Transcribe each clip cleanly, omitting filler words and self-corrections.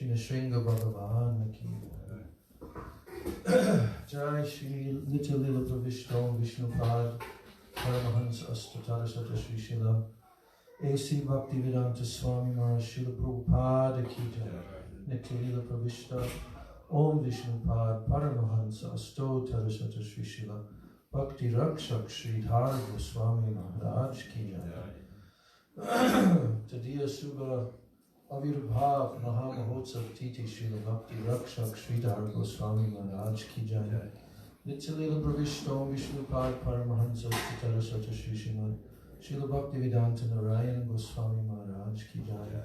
Shri Nishringa Bhagavan ki Jai Shri Nitya Lila Pravishto Vishnupad Paramahansa Astatara Sata Shri Srila A.C. Bhaktivedanta Swami Maharaj Srila Prabhupada ki Jai Nitya Lila Pravishta Om Vishnupad Paramahansa Astatara Sata Shri Srila Bhakti Rakshak Sridhar Goswami Maharaj ki Jai Tadiya Subha Avirbhav Mahamahotsav Titi Srila Bhakti Rakshak Sridhar Goswami Maharaj ki Jai Nityalila Pravishto Vishnupad Paramahansa Astatara Sata Shri Srimad Srila Bhaktivedanta Narayan Goswami Maharaj ki Jai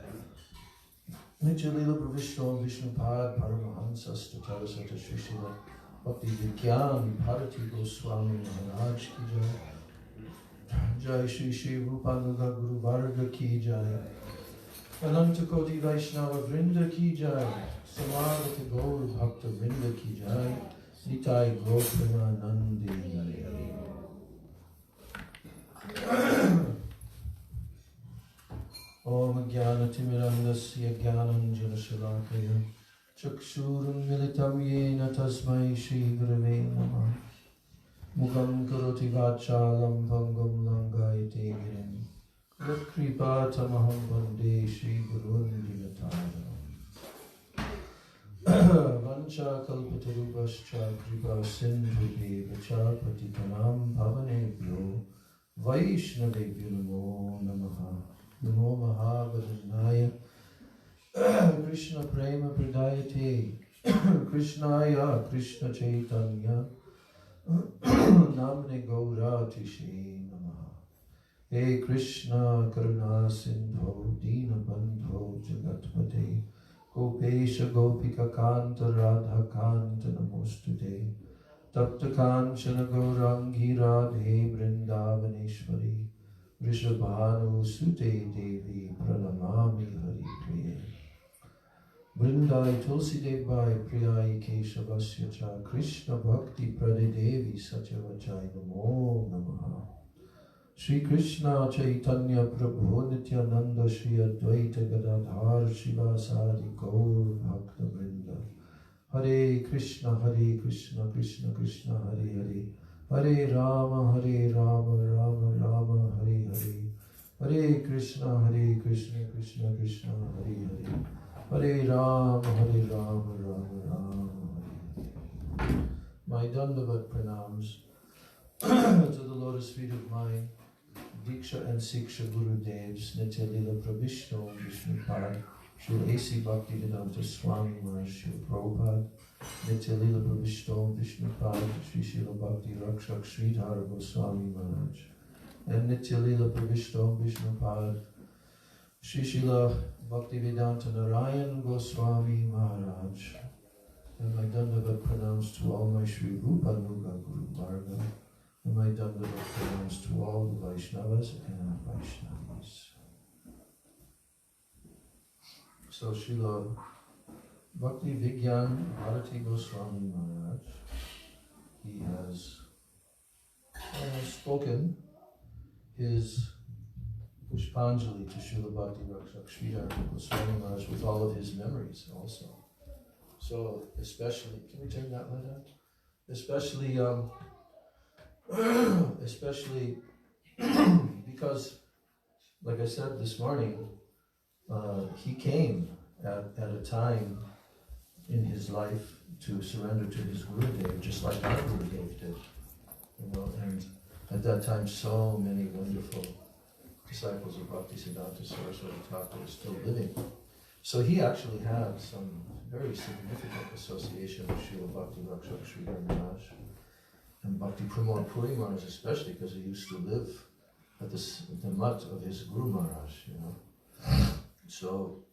Nityalila Pravishto Vishnupad Paramahansa Astatara Sata Shri Srimad Bhakti Vigyan Bharati Goswami Maharaj ki Jai Jai Shri Shri Rupanuga Guru Varga ki Jai Ananta Koti Vaishnava Vrinda ki Jai Samagata Gaur Bhakta Vrinda ki Jai Nitai Gopima Nandi Om Jnana Timirandasya Jnananjana Shalakaya Chakshurun Militam Yena Tasmai Shri Gurave Namah Mukham Karoti Vachalam Bhangam Langayate Girim Yakripa Tamaham Bande Shri Gurun Dinataram Vancha Kalpatarubhascha Kripa Sindhu Devacha Patitanam Pavanebhyo Vaishnavebhyo Namo Namaha Namo Mahavadhanaya Krishna Prema Pradayate Krishnaya Krishna Chaitanya Namne Gauratishe Namaha He Krishna Karuna Sindho Dina Bandho Jagatpate Gopesha Gopika Kanta Radha Kanta Namostute Tapta Kanchana Gaurangi Radhe Vrindavaneshwari Vrishabhanu Sute Devi Pranamami Hari Priye Vrindai Tulsi Devai Priyai Keshavasya Cha Krishna Bhakti Prade Devi Satyavachai Namo Namaha Shri Krishna Chaitanya Prabhu Nityananda Shri Advaita Gadadhar Shivasadi Gaur Bhakta Vrinda Hare Krishna Krishna Krishna Hare Hare Hare Rama Rama Rama Hare Hare Hare Krishna Krishna Krishna Hare Hare Hare Rama Rama Rama Hare Hare. My Dandavat pranams to the lotus feet of my Diksha and Siksha Gurudevs, Nitya Lila Pravishno Vishnupad, Srila A.C. Bhaktivedanta Swami Maharaj, Srila Prabhupada, Nitya Lila Pravishno Vishnupad, Sri Srila Bhakti Rakshak Sridhar Goswami Maharaj, and Nitya Lila Pravishno Vishnupad, Sri Srila Bhaktivedanta Narayan Goswami Maharaj, and my Dandavat pronounced to all my Sri Rupa Nuga Guru Varga, and my Dandavat pronounced to all the Vaishnavas and Vaishnavis. So Srila Bhakti Vigyan Bharati Goswami Maharaj, he has spoken his Pushpanjali to Srila Bhakti Rakshak Sridhar Goswami Maharaj with all of his memories also. So especially, can we turn that light on? Especially because, like I said this morning, he came at a time in his life to surrender to his Gurudev, just like our Gurudev did. And at that time, so many wonderful disciples of Bhaktisiddhanta Saraswati Thakur were still living. So he actually had some very significant association with Srila Bhakti Rakshak Sridhar Maharaj and Bhakti Pramod Puri Maharaj, especially because he used to live at the mutt of his Guru Maharaj, So,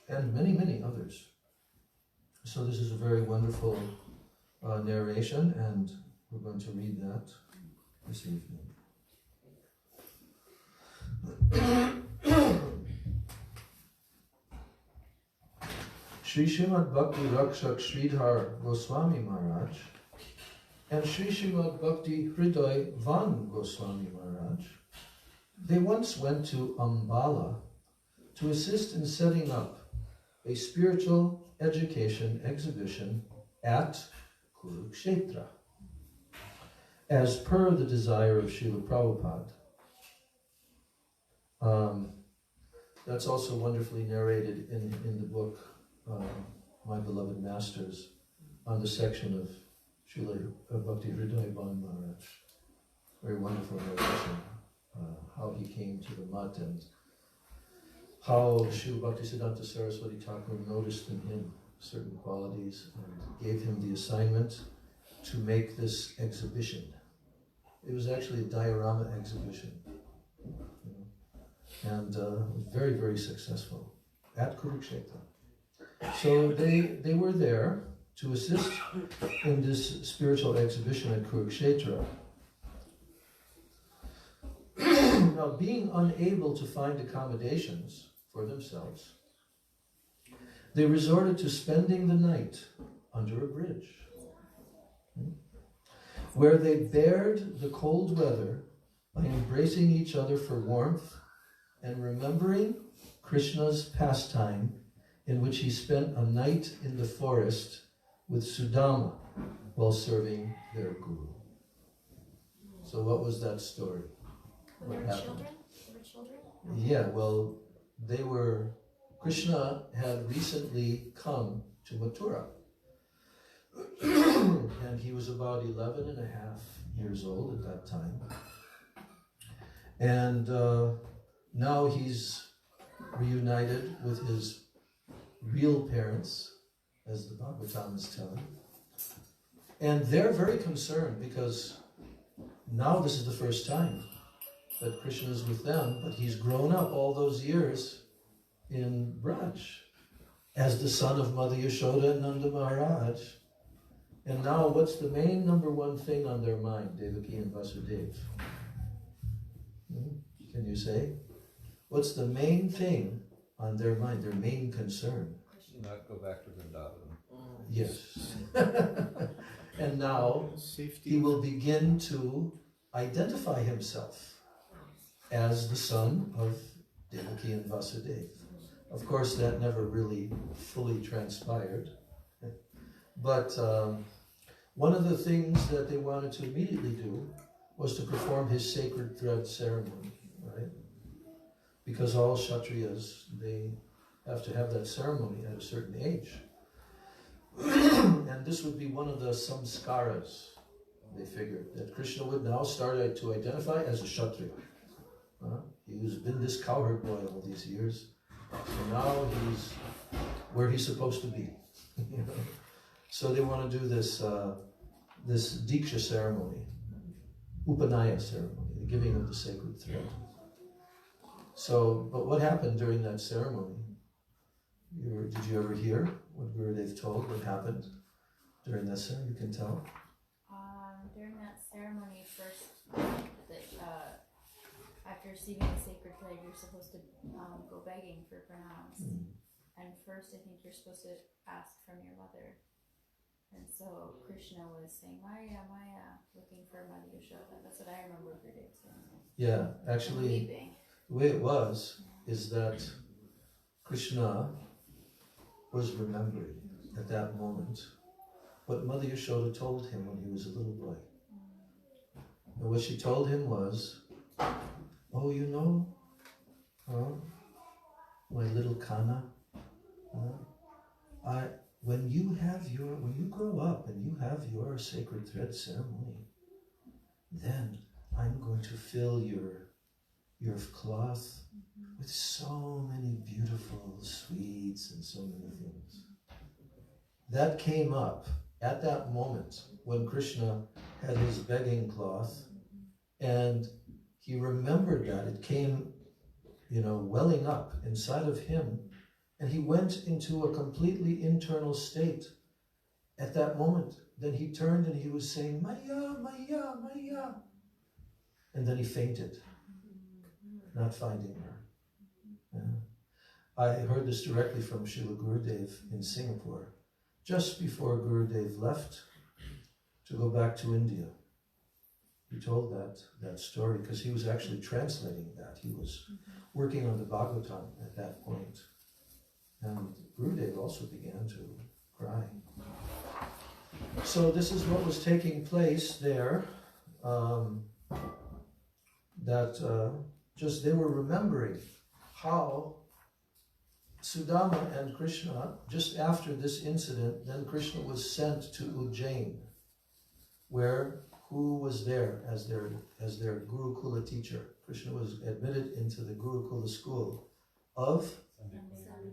and many, many others. So this is a very wonderful narration, and we're going to read that this evening. Sri Srimad Bhakti Rakshak Sridhar Goswami Maharaj and Sri Srimad Bhakti Hriday Van Goswami Maharaj, they once went to Ambala to assist in setting up a spiritual education exhibition at Kurukshetra, as per the desire of Srila Prabhupada. That's also wonderfully narrated in the book, My Beloved Masters, on the section of Srila Bhakti Hridaya Bhan Maharaj. Very wonderful narration, how he came to the Mat and how Srila Bhaktisiddhanta Saraswati Thakur noticed in him certain qualities and gave him the assignment to make this exhibition. It was actually a diorama exhibition, and very, very successful at Kurukshetra. So they were there to assist in this spiritual exhibition at Kurukshetra. Now, being unable to find accommodations for themselves, they resorted to spending the night under a bridge, where they bared the cold weather by embracing each other for warmth and remembering Krishna's pastime in which he spent a night in the forest with Sudama while serving their guru. So what was that story? What happened? They were children? Yeah, well, Krishna had recently come to Mathura. And he was about 11 and a half years old at that time. And now he's reunited with his real parents, as the Bhagavatam is telling. And they're very concerned because now this is the first time that Krishna is with them, but he's grown up all those years in Braj as the son of Mother Yashoda and Nanda Maharaj. And now what's the main number one thing on their mind, Devaki and Vasudeva? Can you say? What's the main thing on their mind, their main concern? Not go back to Vrindavan. Yes. And now he will begin to identify himself as the son of Devaki and Vasudeva. Of course, that never really fully transpired. But one of the things that they wanted to immediately do was to perform his sacred thread ceremony, right? Because all Kshatriyas, they have to have that ceremony at a certain age. And this would be one of the samskaras, they figured, that Krishna would now start to identify as a Kshatriya. He's been this cowherd boy all these years, so now he's where he's supposed to be. So they want to do this this Diksha ceremony, Upanaya ceremony, the giving of the sacred thread. So, but what happened during that ceremony? Did you ever hear what Gurudev told? What happened during that ceremony? You can tell. During that ceremony, first, after receiving the sacred thread, you're supposed to go begging for pranams. And first, I think you're supposed to ask from your mother. And so Krishna was saying, Maya, Maya, looking for Mother Yashoda. That's what I remember Gurudev saying. Yeah, actually, the way it was is that Krishna was remembering at that moment what Mother Yashoda told him when he was a little boy. And what she told him was, oh, you know, my little Kana, when you grow up and you have your sacred thread ceremony, then I'm going to fill your cloth with so many beautiful sweets and so many things. That came up at that moment when Krishna had his begging cloth, and he remembered that. It came, welling up inside of him, and he went into a completely internal state at that moment. Then he turned and he was saying, Maya, Maya, Maya. And then he fainted, not finding her. Yeah. I heard this directly from Srila Gurudev in Singapore, just before Gurudev left to go back to India. He told that story because he was actually translating that. He was working on the Bhagavatam at that point. And Gurudev also began to cry. So this is what was taking place there, just they were remembering how Sudama and Krishna, just after this incident, then Krishna was sent to Ujjain, who was there as their Gurukula teacher. Krishna was admitted into the Gurukula school of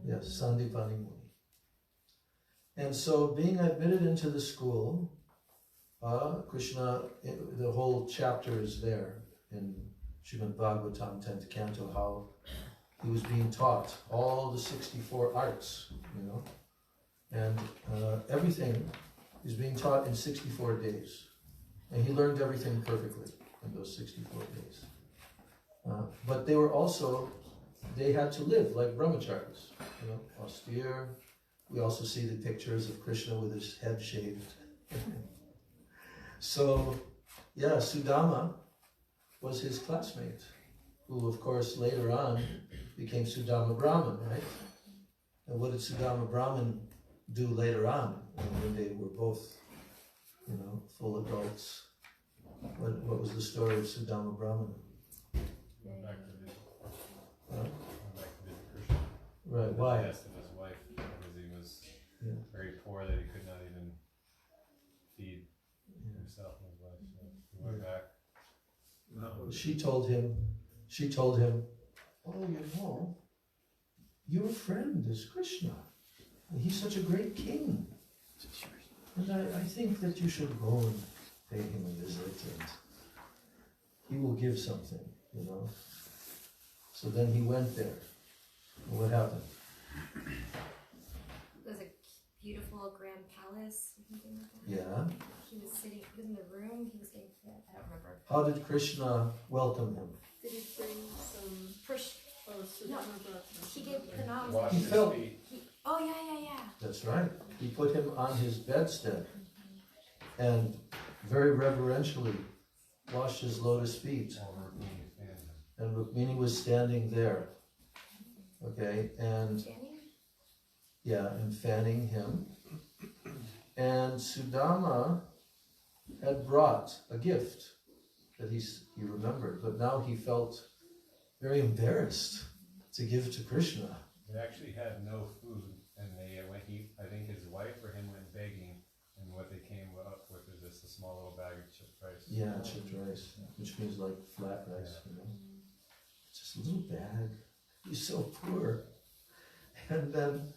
Sandipani Muni. And so being admitted into the school, Krishna, the whole chapter is there in Srimad Bhagavatam 10th canto, how he was being taught all the 64 arts, and everything is being taught in 64 days. And he learned everything perfectly in those 64 days. But they had to live like brahmacharis, austere. We also see the pictures of Krishna with his head shaved. So, Sudama was his classmate, who of course later on became Sudama Brahman, right? And what did Sudama Brahman do later on, when they were both, full adults? What was the story of Sudama Brahman? Went back to visit Krishna. Right, why? He asked of his wife, because he was very poor, that he could not even feed himself and his wife. So he went back. She told him, oh, your friend is Krishna. He's such a great king. And I think that you should go and pay him a visit, and he will give something, So then he went there. And what happened? It was a beautiful grand palace or something like that. Yeah. He was in the room, he was getting fed. I don't remember. How did Krishna welcome him? Did he bring some He gave pranams. Washed He his felt- feet. Yeah. That's right. He put him on his bedstead and very reverentially washed his lotus feet. While Rukmini fanned him. And Rukmini was standing there. Okay, and and fanning him. And Sudama had brought a gift that he remembered, but now he felt very embarrassed to give to Krishna. They actually had no food, and I think his wife or him went begging, and what they came up with is just a small little bag of chipped rice. Yeah, chipped rice, which means like flat rice, Just a little bag. He's so poor. And then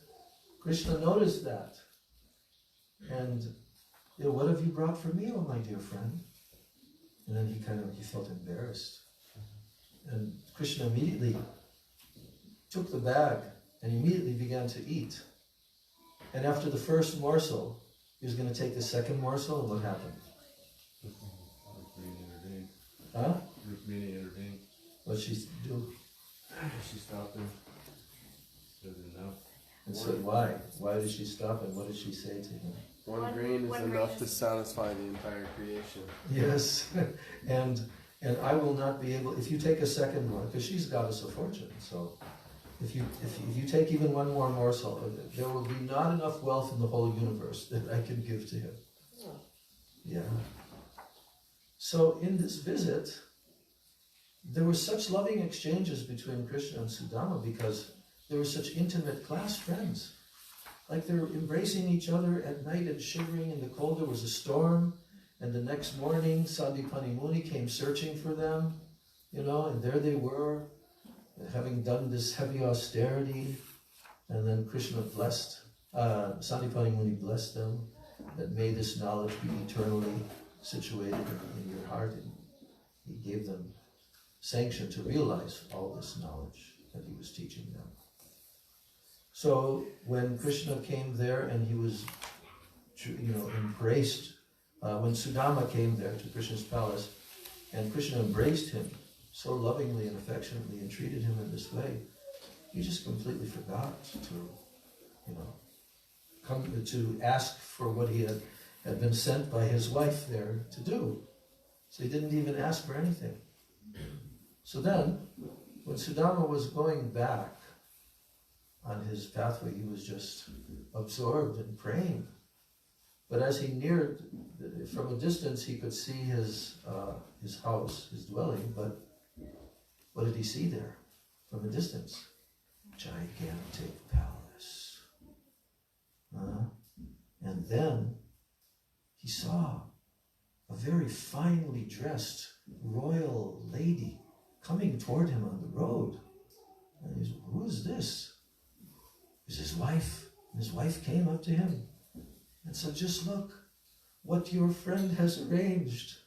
Krishna noticed that. And, what have you brought for me, oh my dear friend? And then he felt embarrassed. And Krishna immediately took the bag and immediately began to eat. And after the first morsel, he was going to take the second morsel, and what happened? Rukmini intervened. Huh? Rukmini intervened. What did she do? She stopped him. Said enough. And said, why? Why did she stop, and what did she say to him? One grain is enough to satisfy the entire creation. Yes, and I will not be able, if you take a second one, because she's goddess of fortune, so if you take even one more morsel, there will be not enough wealth in the whole universe that I can give to him. Yeah. So in this visit, there were such loving exchanges between Krishna and Sudama because they were such intimate class friends. Like they were embracing each other at night and shivering in the cold. There was a storm, and the next morning Sandipani Muni came searching for them, and there they were, having done this heavy austerity. And then Krishna blessed, Sandipani Muni blessed them, that may this knowledge be eternally situated in your heart. And he gave them sanction to realize all this knowledge that he was teaching them. So when Krishna came there and he was, embraced, when Sudama came there to Krishna's palace, and Krishna embraced him so lovingly and affectionately and treated him in this way, he just completely forgot to, come to ask for what he had been sent by his wife there to do. So he didn't even ask for anything. So then, when Sudama was going back, on his pathway. He was just absorbed in praying. But as he neared, from a distance, he could see his house, his dwelling. But what did he see there from a distance? Gigantic palace. And then he saw a very finely dressed royal lady coming toward him on the road. And he said, who is this? It's his wife. And his wife came up to him and said, just look what your friend has arranged.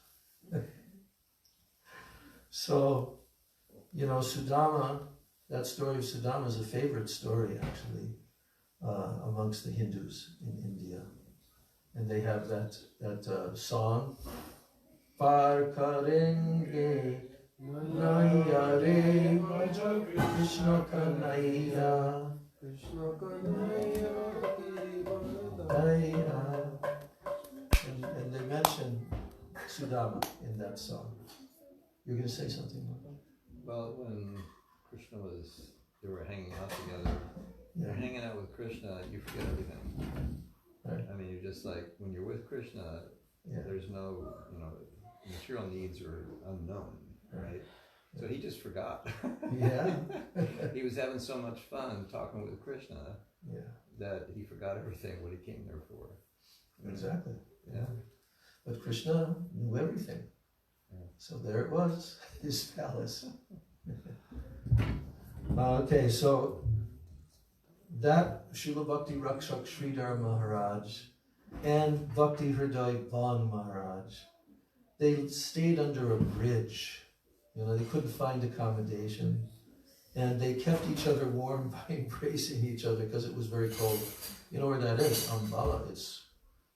So, you know, Sudama, that story of Sudama is a favorite story, actually, amongst the Hindus in India. And they have that song, Par karenge naiya re Krishna kanaiya Krishna Kanaiya and they mention Sudama in that song. You're going to say something, Mark? Well, when Krishna they were hanging out together. Yeah. You're hanging out with Krishna, you forget everything. Right. I mean, you're just like, when you're with Krishna, there's no, material needs are unknown, right? So he just forgot. Yeah. He was having so much fun talking with Krishna that he forgot everything, what he came there for. Exactly. Yeah. But Krishna knew everything. Yeah. So there it was, his palace. Okay, so that Srila Bhakti Rakshak Sridhar Maharaj and Bhakti Hriday Bhan Maharaj, they stayed under a bridge. They couldn't find accommodation. And they kept each other warm by embracing each other because it was very cold. You know where that is? Ambala.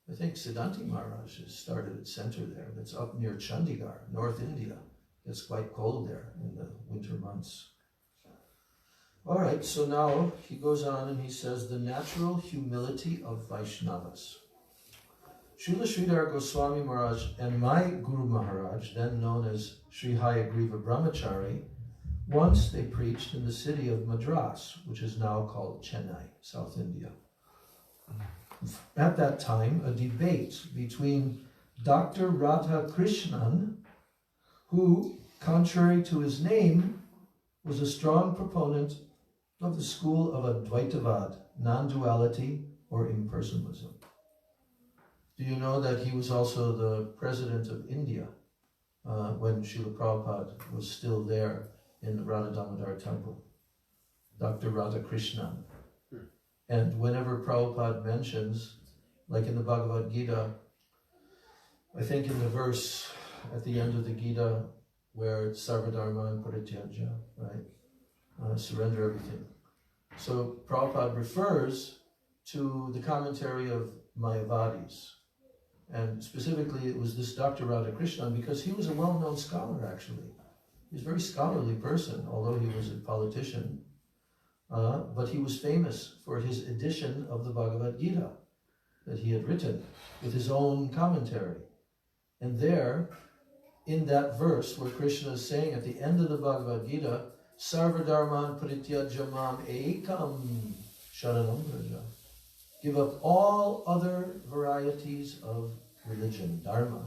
I think Siddhanti Maharaj has started its center there. It's up near Chandigarh, North India. It's quite cold there in the winter months. All right, so now he goes on and he says, the natural humility of Vaishnavas. Srila Sridhar Goswami Maharaj and my Guru Maharaj, then known as Sri Hayagriva Brahmachari, once they preached in the city of Madras, which is now called Chennai, South India. At that time, a debate between Dr. Radha Krishnan, who, contrary to his name, was a strong proponent of the school of Advaitavad, non-duality or impersonalism. Do you know that he was also the president of India when Srila Prabhupada was still there in the Radha Damodar temple? Dr. Radha Krishnan. And whenever Prabhupada mentions, like in the Bhagavad Gita, I think in the verse at the end of the Gita where it's Sarvadharma and Parityaja, right? Surrender everything. So Prabhupada refers to the commentary of Mayavadis. And specifically it was this Dr. Radhakrishnan because he was a well-known scholar actually. He was a very scholarly person, although he was a politician. But he was famous for his edition of the Bhagavad Gita that he had written with his own commentary. And there, in that verse where Krishna is saying at the end of the Bhagavad Gita, Sarvadharman Parityajamam Ekam Sharanam Vraja. Give up all other varieties of religion, dharma,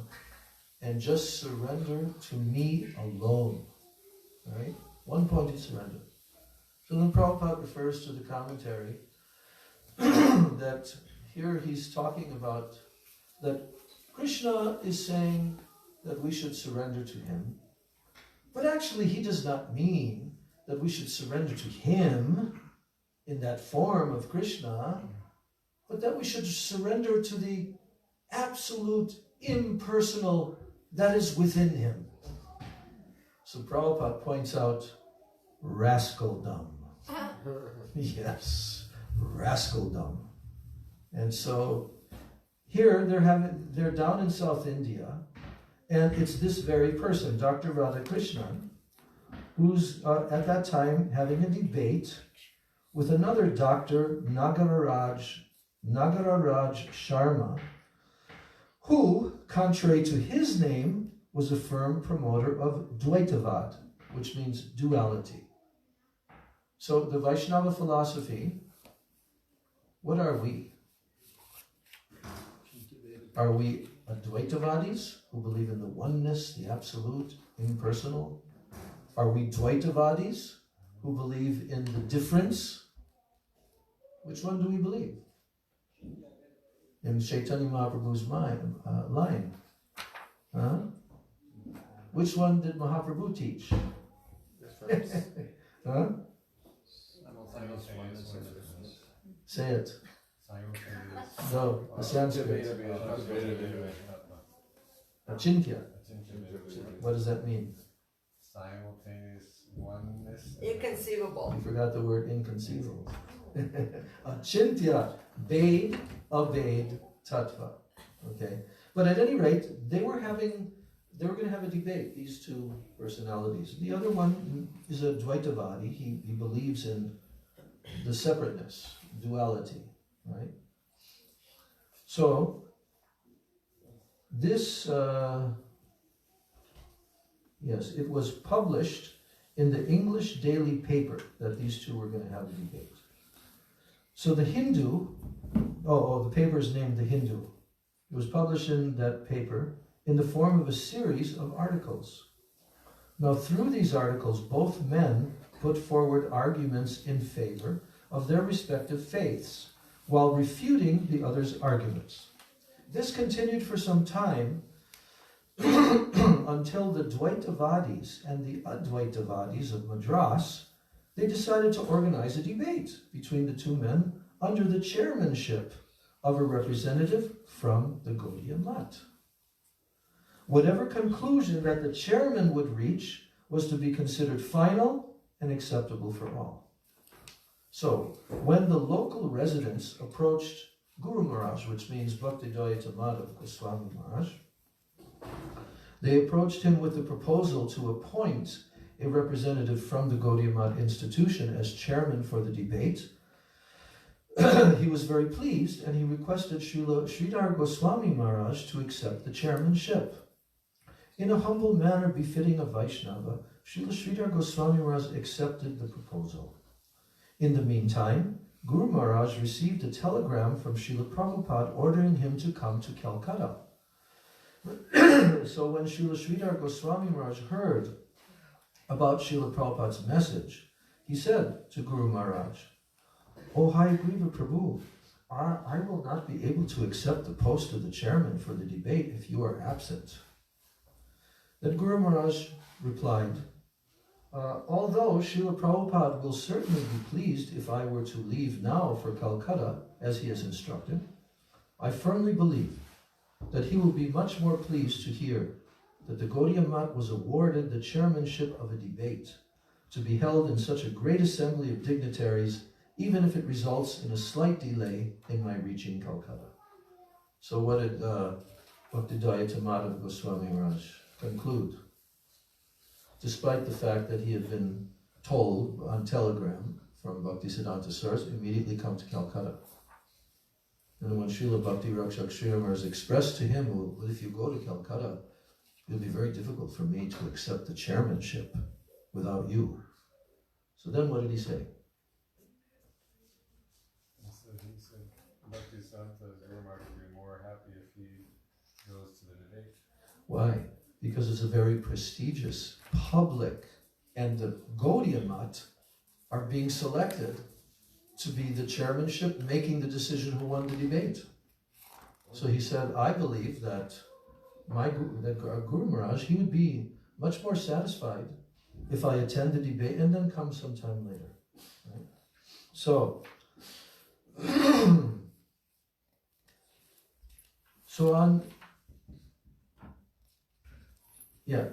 and just surrender to me alone. Right? One pointed surrender. So then Prabhupada refers to the commentary that here he's talking about that Krishna is saying that we should surrender to him, but actually he does not mean that we should surrender to him in that form of Krishna, but that we should surrender to the absolute impersonal that is within him. So Prabhupada points out rascaldom. Yes, rascaldom. And so here they're down in South India, and it's this very person, Dr. Radhakrishnan, who's at that time having a debate with another Dr. Nagararaj Sharma, who, contrary to his name, was a firm promoter of Dvaitavad, which means duality. So the Vaishnava philosophy, what are we? Are we Advaitavadis who believe in the oneness, the absolute, impersonal? Are we Dvaitavadis who believe in the difference? Which one do we believe? In Chaitanya Mahaprabhu's line. Huh? Which one did Mahaprabhu teach? Huh? Say it. No, the Sanskrit. Achintya. What does that mean? Simultaneous oneness. Inconceivable. You forgot the word inconceivable. Achintya, Ved, Aved, Tattva. Okay. But at any rate, they were going to have a debate, these two personalities. The other one is a Dvaitavadi. He believes in the separateness, duality, right? So, this, yes, it was published in the English daily paper that these two were going to have a debate. So the Hindu, the paper is named The Hindu. It was published in that paper in the form of a series of articles. Now, through these articles, both men put forward arguments in favor of their respective faiths, while refuting the other's arguments. This continued for some time until the Dvaitavadis and the Advaitavadis of Madras, they decided to organize a debate between the two men under the chairmanship of a representative from the Gaudiya Math. Whatever conclusion that the chairman would reach was to be considered final and acceptable for all. So, when the local residents approached Guru Maharaj, which means Bhaktivedanta Madhava Goswami Maharaj, they approached him with the proposal to appoint a representative from the Gaudiya Math institution as chairman for the debate. He was very pleased and he requested Srila Sridhar Goswami Maharaj to accept the chairmanship. In a humble manner befitting a Vaishnava, Srila Sridhar Goswami Maharaj accepted the proposal. In the meantime, Guru Maharaj received a telegram from Srila Prabhupada ordering him to come to Calcutta. So when Srila Sridhar Goswami Maharaj heard about Srila Prabhupada's message, he said to Guru Maharaj, "O Hayagriva Prabhu, I will not be able to accept the post of the chairman for the debate if you are absent." Then Guru Maharaj replied, "Although Srila Prabhupada will certainly be pleased if I were to leave now for Calcutta, as he has instructed, I firmly believe that he will be much more pleased to hear that the Gaudiya Math was awarded the chairmanship of a debate to be held in such a great assembly of dignitaries, even if it results in a slight delay in my reaching Calcutta." So what did Bhaktivedanta Madhava Goswami Maharaj conclude? Despite the fact that he had been told on telegram from Bhaktisiddhanta Saraswati, immediately come to Calcutta. And when Srila Bhakti Rakshak Sri Maharaj expressed to him, "Well, if you go to Calcutta, it'll be very difficult for me to accept the chairmanship without you." So then what did he say? He said Bhaktisiddhanta Guru Maharaj would be more happy if he goes to the debate. Why? Because it's a very prestigious, public, and the Gaudiya Math are being selected to be the chairmanship, making the decision who won the debate. So he said, I believe that Guru Maharaj, he would be much more satisfied if I attend the debate and then come sometime later. Right? So,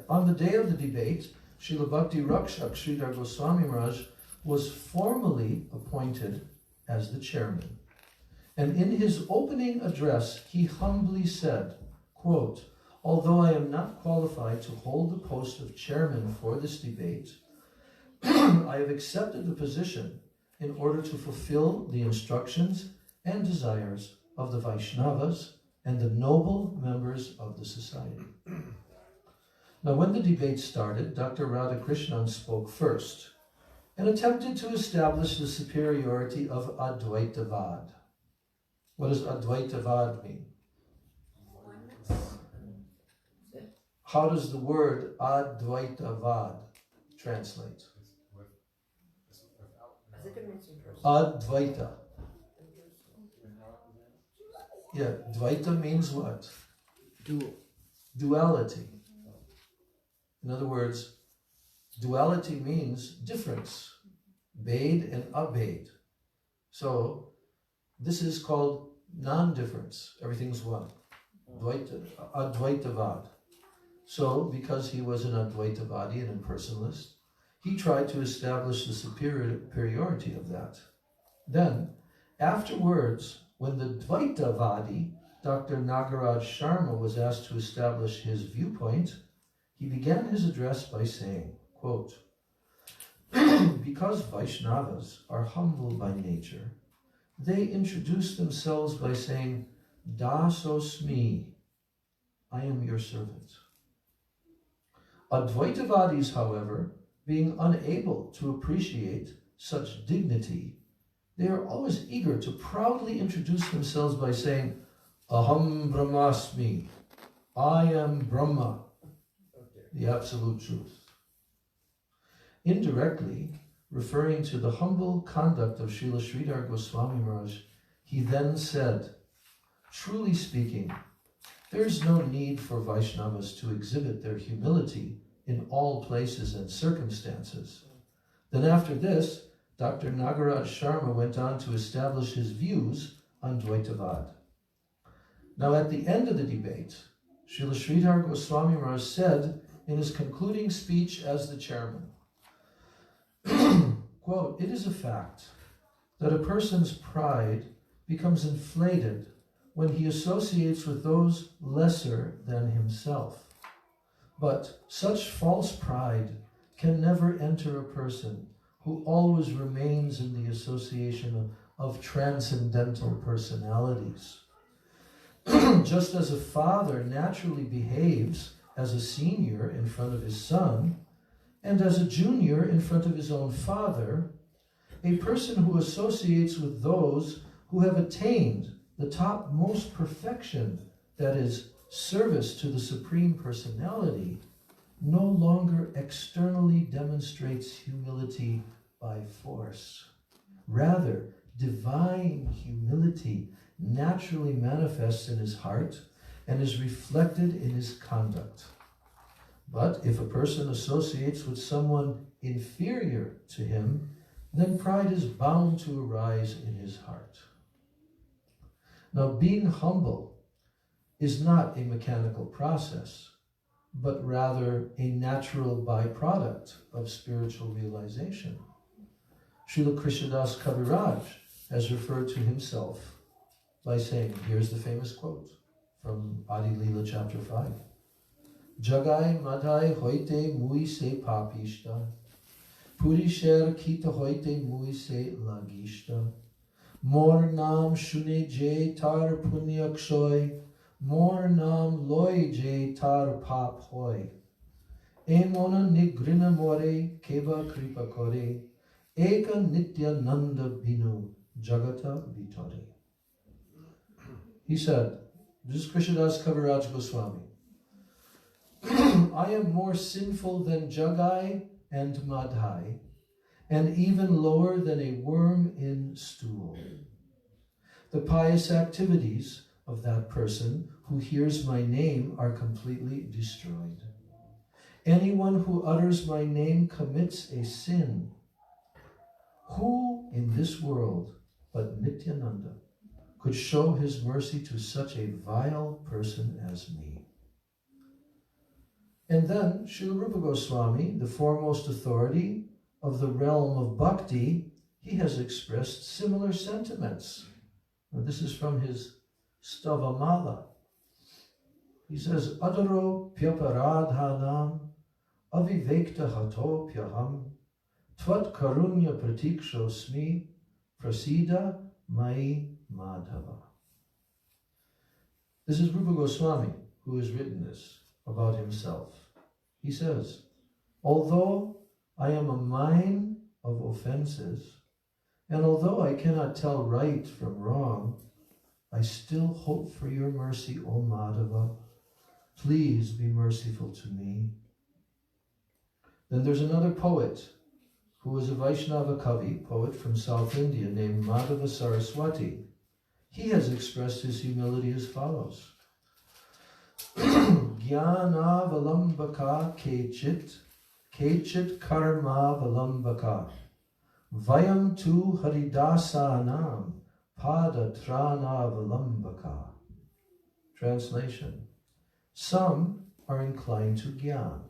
on the day of the debate, Srila Bhakti Rakshak Sridhar Goswami Maharaj was formally appointed as the chairman. And in his opening address, he humbly said, quote, "Although I am not qualified to hold the post of chairman for this debate, I have accepted the position in order to fulfill the instructions and desires of the Vaishnavas and the noble members of the society." Now, when the debate started, Dr. Radhakrishnan spoke first, and attempted to establish the superiority of Advaitavad. What does Advaitavad mean? How does the word Advaitavad translate? Advaita. Yeah, Dvaita means what? Duality. In other words, duality means difference. Bade and abade. So, this is called non-difference. Everything's one. Advaitavad. So, because he was an Advaitavadi, an impersonalist, he tried to establish the superiority of that. Then, afterwards, when the Dvaitavadi, Dr. Nagaraj Sharma, was asked to establish his viewpoint, he began his address by saying, quote, because Vaishnavas are humble by nature, they introduce themselves by saying, Dasosmi, I am your servant. Advaitavadis, however, being unable to appreciate such dignity, they are always eager to proudly introduce themselves by saying, Aham Brahmasmi, I am Brahma, the absolute truth. Indirectly, referring to the humble conduct of Srila Sridhar Goswami Maharaj, he then said, truly speaking, there is no need for Vaishnavas to exhibit their humility in all places and circumstances. Then after this, Dr. Nagaraj Sharma went on to establish his views on Dvaitavad. Now at the end of the debate, Srila Sridhar Goswami Maharaj said in his concluding speech as the chairman, quote, it is a fact that a person's pride becomes inflated when he associates with those lesser than himself. But such false pride can never enter a person who always remains in the association of transcendental personalities. Just as a father naturally behaves as a senior in front of his son, and as a junior in front of his own father, a person who associates with those who have attained the topmost perfection, that is, service to the Supreme Personality, no longer externally demonstrates humility by force. Rather, divine humility naturally manifests in his heart and is reflected in his conduct. But if a person associates with someone inferior to him, then pride is bound to arise in his heart. Now, being humble is not a mechanical process, but rather a natural byproduct of spiritual realization. Srila Krishnadas Kaviraj has referred to himself by saying, here's the famous quote from Adi Leela chapter 5. Jagai madhai hoite mui se papishta, purisher kita hoite mui se lagishta, mor nam shune je tar punyak shoy, mor nam loy je tar pap hoy, emona nigrina more keva kripa kore, eka nitya nanda binu jagata vitare. He said, this is Krishnadas Kaviraj Goswami, I am more sinful than Jagai and Madhai, and even lower than a worm in stool. The pious activities of that person who hears my name are completely destroyed. Anyone who utters my name commits a sin. Who in this world but Nityananda could show his mercy to such a vile person as me? And then Srila Rupa Goswami, the foremost authority of the realm of bhakti, he has expressed similar sentiments. Now, this is from his Stavamala. He says, Adaro pyaparadhanam avivekta hato pyaham tvat karunya pratikshosmi prasida mai madhava. This is Rupa Goswami who has written this about himself. He says, although I am a mine of offenses, and although I cannot tell right from wrong, I still hope for your mercy, O Madhava. Please be merciful to me. Then there's another poet who is a Vaishnava Kavi, poet from South India, named Madhava Saraswati. He has expressed his humility as follows. Jnana valambaka kechit karma valambaka, vayam tu haridasanam pada trana valambaka. Translation. Some are inclined to jnana,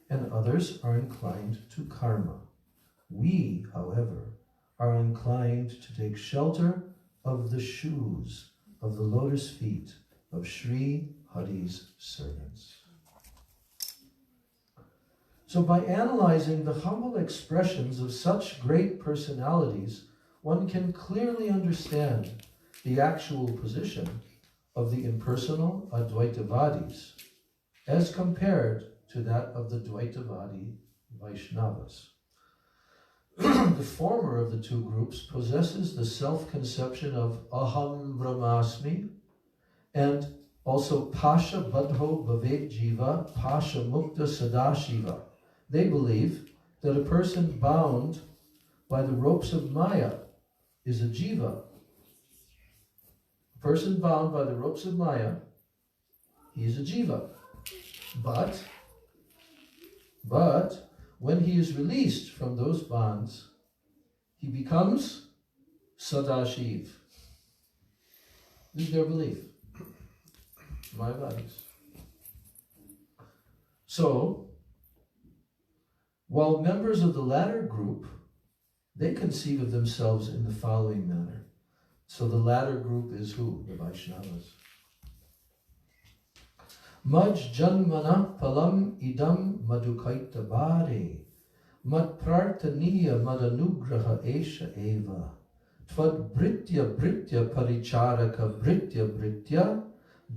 and others are inclined to karma. We, however, are inclined to take shelter of the shoes of the lotus feet of Sri Hari's servants. So by analyzing the humble expressions of such great personalities, one can clearly understand the actual position of the impersonal Advaitavadis as compared to that of the Dvaitavadi Vaishnavas. The former of the two groups possesses the self-conception of Aham Brahmasmi and also Pasha Badho Bhavet Jiva Pasha Mukta Sadashiva. They believe that a person bound by the ropes of Maya is a jiva. A person bound by the ropes of Maya, he is a jiva. But when he is released from those bonds, he becomes Sadashiv. This is their belief. Mayavadis. So, while members of the latter group, they conceive of themselves in the following manner. So the latter group is who? The Vaishnavas. Maj janmana palam idam madukaita bhare mat prartaniya madanugraha esha eva tvad britya paricharaka britya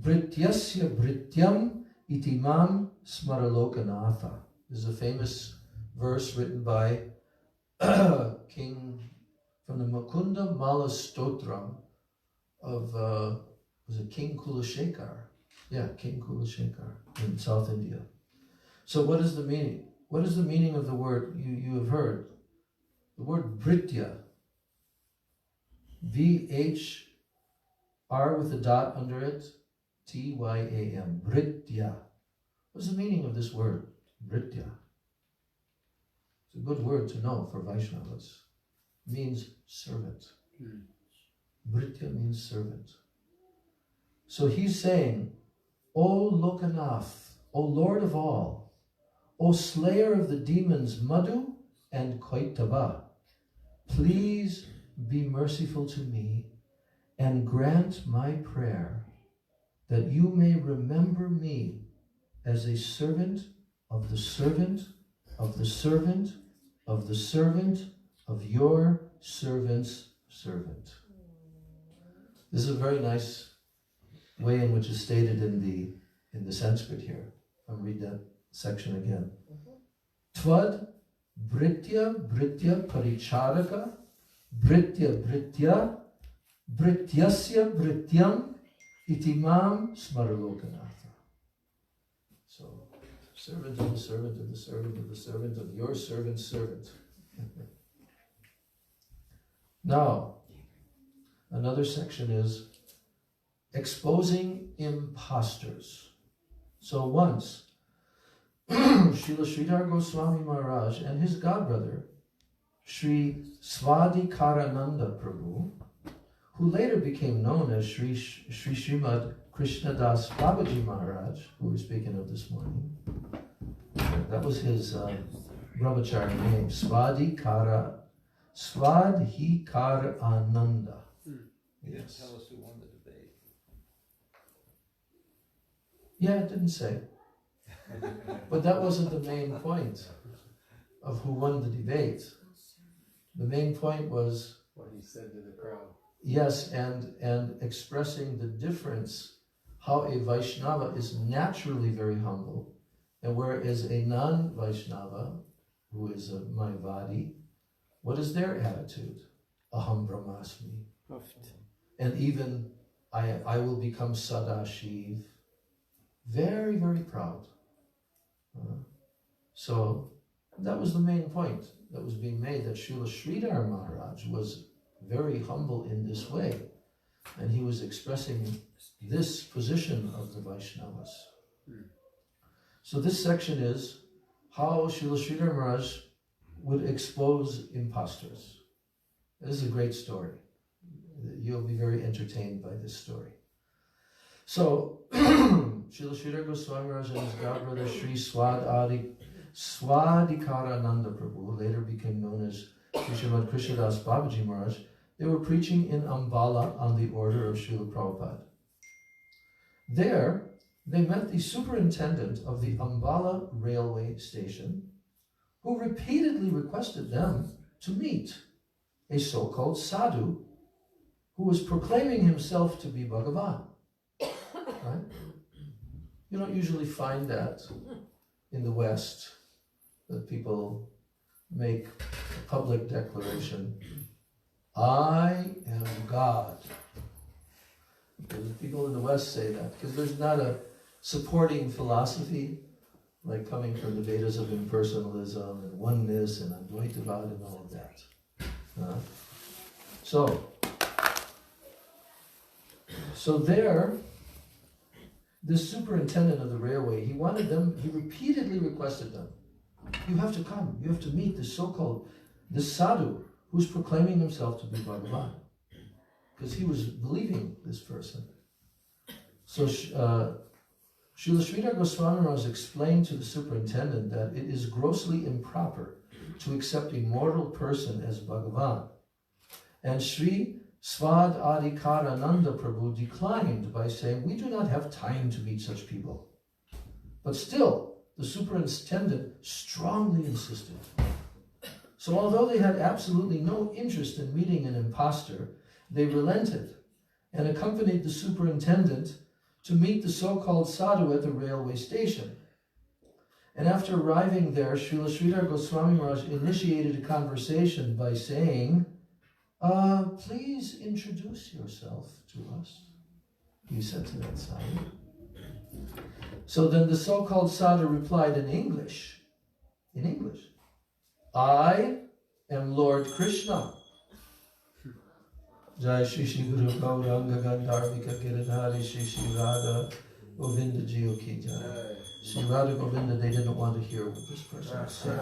brityasya brityam itimam smaralokanatha. This is a famous verse written by King from the Mukunda Mala Stotram of was it King Kulashekar? Yeah, King Kulashekar in South India. So what is the meaning? What is the meaning of the word you have heard? The word Britya. V-H-R with a dot under it, T-Y-A-M. Britya. What's the meaning of this word? Britya. It's a good word to know for Vaishnavas. It means servant. Britya means servant. So he's saying, O Lokanath, O Lord of all, O slayer of the demons Madhu and Kaitaba, please be merciful to me and grant my prayer that you may remember me as a servant of the servant of the servant of the servant of your servant's servant. This is a very nice way in which is stated in the Sanskrit here. I'll read that section again. Tvad britya paricharaka britya brityasya brityam itimam smaralokanatha. So, servant of the servant of the servant of the servant of your servant's servant. Now, another section is exposing imposters. So once, Srila Sridhar Goswami Maharaj and his godbrother, Sri Svadikarananda Prabhu, who later became known as Sri Srimad Krishnadas Babaji Maharaj, who we're speaking of this morning. That was his brahmachari name, Svadhikarananda. Yes. Tell us who won the debate. Yeah, it didn't say. But that wasn't the main point of who won the debate. The main point was what he said to the crowd. Yes, and expressing the difference, how a Vaishnava is naturally very humble, and whereas a non-Vaishnava, who is a Mayavadi, what is their attitude? Aham Brahmasmi. And even I will become Sadashiv. Very, very proud. So that was the main point that was being made, that Srila Sridhar Maharaj was very humble in this way. And he was expressing this position of the Vaishnavas. So this section is how Srila Sridhar Maharaj would expose impostors. This is a great story. You'll be very entertained by this story. So, Srila Sridhar Goswami Maharaj and his godbrother Sri Swadikarananda Prabhu, who later became known as Srimad Krishnadas Babaji Maharaj, they were preaching in Ambala on the order of Srila Prabhupada. There, they met the superintendent of the Ambala railway station, who repeatedly requested them to meet a so-called sadhu who was proclaiming himself to be Bhagavan. Right? You don't usually find that in the West, that people make a public declaration, I am God. Because people in the West say that, because there's not a supporting philosophy, like coming from the Vedas of impersonalism and oneness and Advaitavad and all of that. So there, this superintendent of the railway, he repeatedly requested them, you have to come, you have to meet this this sadhu who's proclaiming himself to be Bhagavan. Because he was believing this person. So Srila Sridhar Goswami Maharaj explained to the superintendent that it is grossly improper to accept a mortal person as Bhagavan. And Sri Swadikarananda Prabhu declined by saying, we do not have time to meet such people. But still, the superintendent strongly insisted. So although they had absolutely no interest in meeting an impostor, they relented and accompanied the superintendent to meet the so-called sadhu at the railway station. And after arriving there, Srila Sridhar Goswami Maharaj initiated a conversation by saying, please introduce yourself to us, he said to that sadhu. So then the so-called sadhu replied in English, I am Lord Krishna. Jai Shri Shri Guru Gauranga Gandharvika Giridhari Shri Shri Radha Govinda Jiyo Ki Jai. Shri Radha Govinda, they didn't want to hear what this person was saying.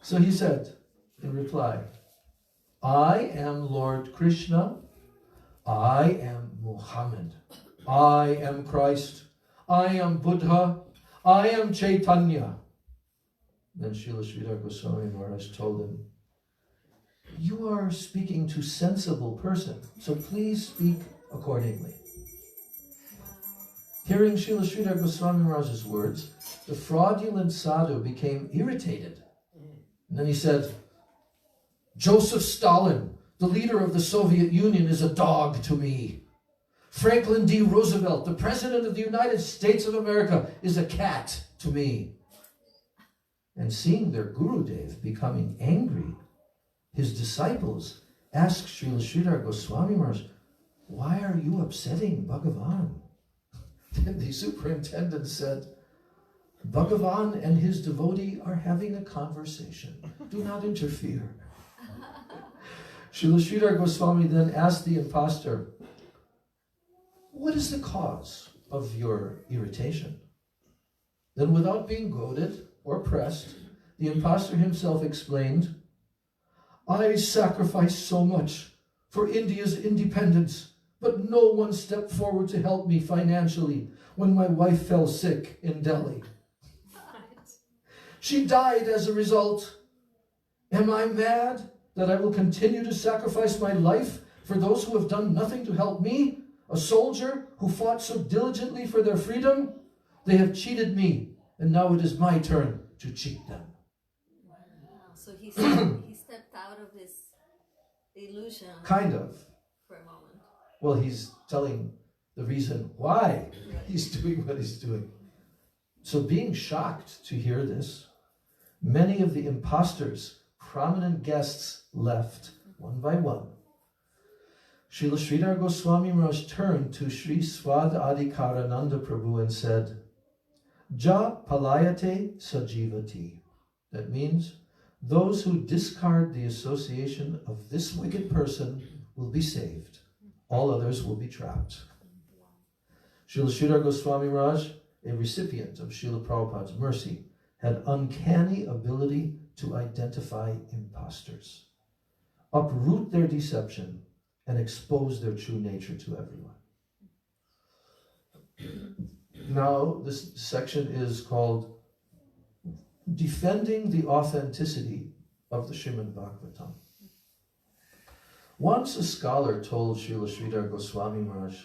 So he said in reply, I am Lord Krishna, I am Muhammad, I am Christ, I am Buddha, I am Chaitanya. Then Srila Sridhar Goswami Maharaj told him, you are speaking to sensible person, so please speak accordingly. Hearing Srila Sridhar Goswami Maharaj's words, the fraudulent sadhu became irritated. And then he said, Joseph Stalin, the leader of the Soviet Union, is a dog to me. Franklin D. Roosevelt, the President of the United States of America, is a cat to me. And seeing their Gurudev becoming angry, his disciples asked Srila Sridhar Goswami Maharaj, why are you upsetting Bhagavan? Then the superintendent said, Bhagavan and his devotee are having a conversation. Do not interfere. Srila Sridhar Goswami then asked the impostor, what is the cause of your irritation? Then without being goaded or pressed, the impostor himself explained, I sacrificed so much for India's independence, but no one stepped forward to help me financially when my wife fell sick in Delhi. She died as a result. Am I mad that I will continue to sacrifice my life for those who have done nothing to help me, a soldier who fought so diligently for their freedom? They have cheated me, and now it is my turn to cheat them. Wow. So he stepped out of his illusion. Kind of. For a moment. Well, he's telling the reason why he's doing what he's doing. So being shocked to hear this, Many of the impostors, prominent guests, left one by one. Srila Sridhar Goswami Maharaj turned to Sri Swad Adhikarananda Prabhu and said, Ja palayate sajivati. That means, those who discard the association of this wicked person will be saved. All others will be trapped. Srila Sridhar Goswami Maharaj, a recipient of Srila Prabhupada's mercy, had uncanny ability to identify impostors, uproot their deception, and expose their true nature to everyone. Now, this section is called Defending the Authenticity of the Srimad Bhagavatam. Once a scholar told Srila Sridhar Goswami Maharaj,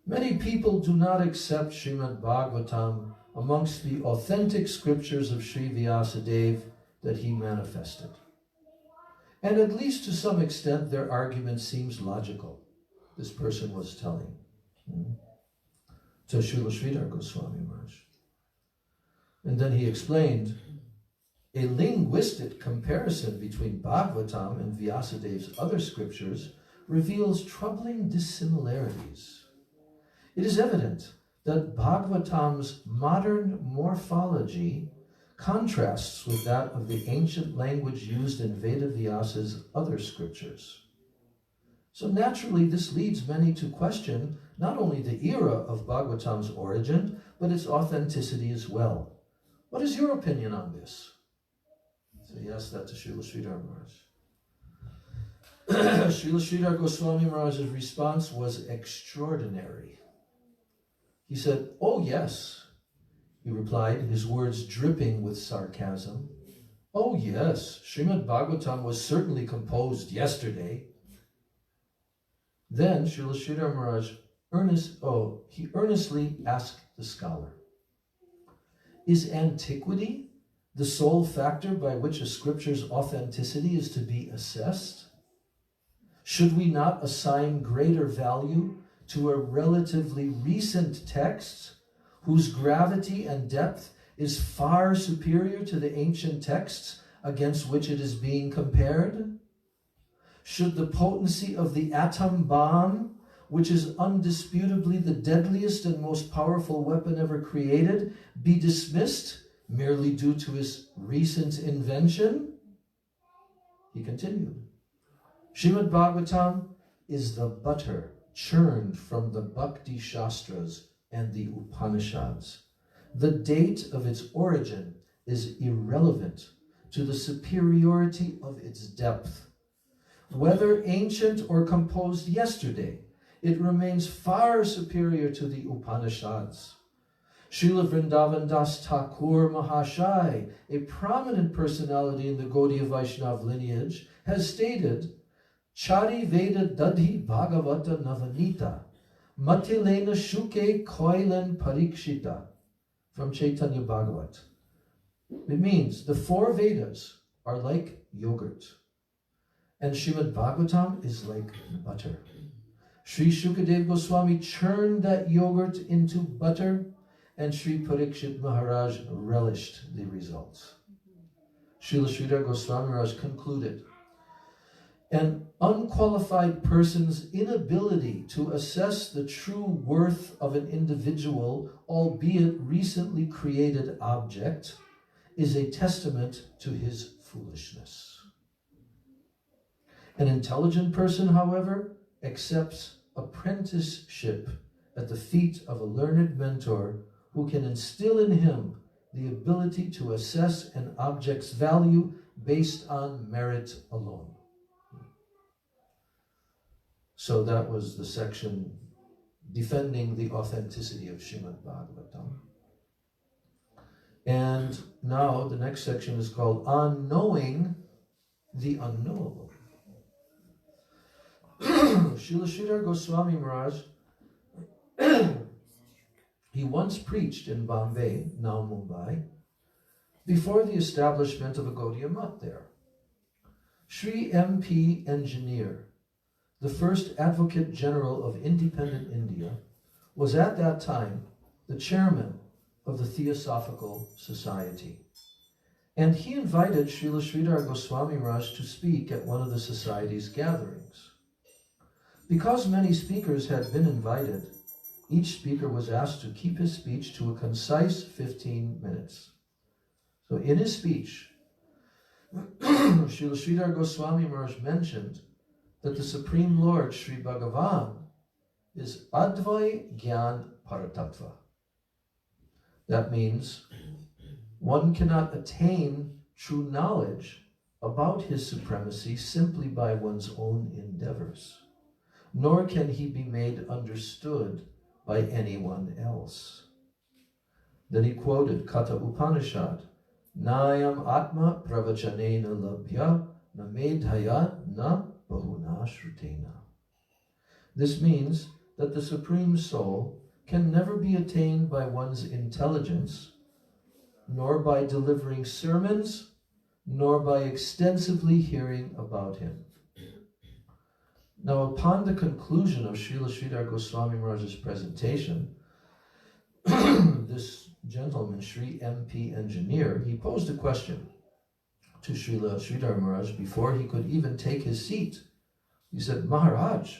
many people do not accept Srimad Bhagavatam amongst the authentic scriptures of Sri Vyasadeva that he manifested. And at least to some extent, their argument seems logical. This person was telling to Srila Sridhar Goswami Maharaj. And then he explained, a linguistic comparison between Bhagavatam and Vyasadeva's other scriptures reveals troubling dissimilarities. It is evident that Bhagavatam's modern morphology contrasts with that of the ancient language used in Veda-Vyasa's other scriptures. So naturally, this leads many to question not only the era of Bhagavatam's origin, but its authenticity as well. What is your opinion on this? So he asked that to Srila Sridhar Maharaj. Srila Sridhar Goswami Maharaj's response was extraordinary. He said, "Oh yes," he replied, his words dripping with sarcasm. "Oh yes, Srimad Bhagavatam was certainly composed yesterday." Then Srila Sridhar Maharaj earnestly asked the scholar, "Is antiquity the sole factor by which a scripture's authenticity is to be assessed? Should we not assign greater value to a relatively recent text whose gravity and depth is far superior to the ancient texts against which it is being compared? Should the potency of the atom bomb, which is undisputably the deadliest and most powerful weapon ever created, be dismissed merely due to its recent invention?" He continued, "Srimad Bhagavatam is the butter churned from the Bhakti Shastras and the Upanishads. The date of its origin is irrelevant to the superiority of its depth. Whether ancient or composed yesterday, it remains far superior to the Upanishads. Srila Vrindavan Das Thakur Mahashai, a prominent personality in the Gaudiya Vaishnav lineage, has stated, Chari Veda Dadhi Bhagavata Navanita, Matilena Shuke Koilen Parikshita, from Chaitanya Bhagavat. It means the 4 Vedas are like yogurt, and Srimad Bhagavatam is like butter. Sri Shukadev Goswami churned that yogurt into butter, and Sri Parikshit Maharaj relished the results. Srila Sridhar Goswami Maharaj concluded, an unqualified person's inability to assess the true worth of an individual, albeit recently created object, is a testament to his foolishness. An intelligent person, however, accepts apprenticeship at the feet of a learned mentor who can instill in him the ability to assess an object's value based on merit alone. So that was the section defending the authenticity of Srimad Bhagavatam. And now the next section is called On Knowing the Unknowable. Srila Sridhar Goswami Maharaj, he once preached in Bombay, now Mumbai, before the establishment of a Gaudiya Math there. Sri M.P. Engineer, the first Advocate General of independent India, was at that time the chairman of the Theosophical Society And he invited Srila Sridhar Goswami Maharaj to speak at one of the society's gatherings. Because many speakers had been invited, each speaker was asked to keep his speech to a concise 15 minutes. So in his speech, Srila Sridhar Goswami Maharaj mentioned that the Supreme Lord, Sri Bhagavan, is Advai Gyan Paratattva. That means one cannot attain true knowledge about his supremacy simply by one's own endeavors, nor can he be made understood by anyone else. Then he quoted Katha Upanishad, Nayam Atma Pravachanena Labhya Na Medhaya Na Bahuna Shrutena. This means that the Supreme Soul can never be attained by one's intelligence, nor by delivering sermons, nor by extensively hearing about him. Now, upon the conclusion of Srila Sridhar Goswami Maharaj's presentation, this gentleman, Sri MP Engineer, he posed a question to Srila Sridhar Maharaj before he could even take his seat. He said, Maharaj,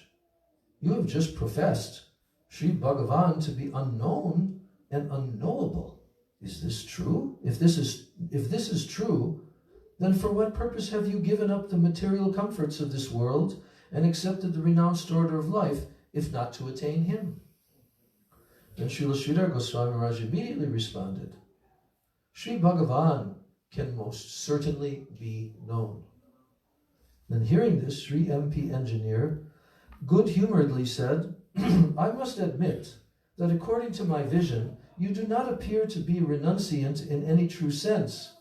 you have just professed Sri Bhagavan to be unknown and unknowable. Is this true? If this is true, then for what purpose have you given up the material comforts of this world and accepted the renounced order of life, if not to attain him? Then Srila Sridhar Goswami Maharaj immediately responded, Sri Bhagavan can most certainly be known. Then hearing this, Sri MP Engineer good-humoredly said, I must admit that according to my vision, you do not appear to be renunciant in any true sense,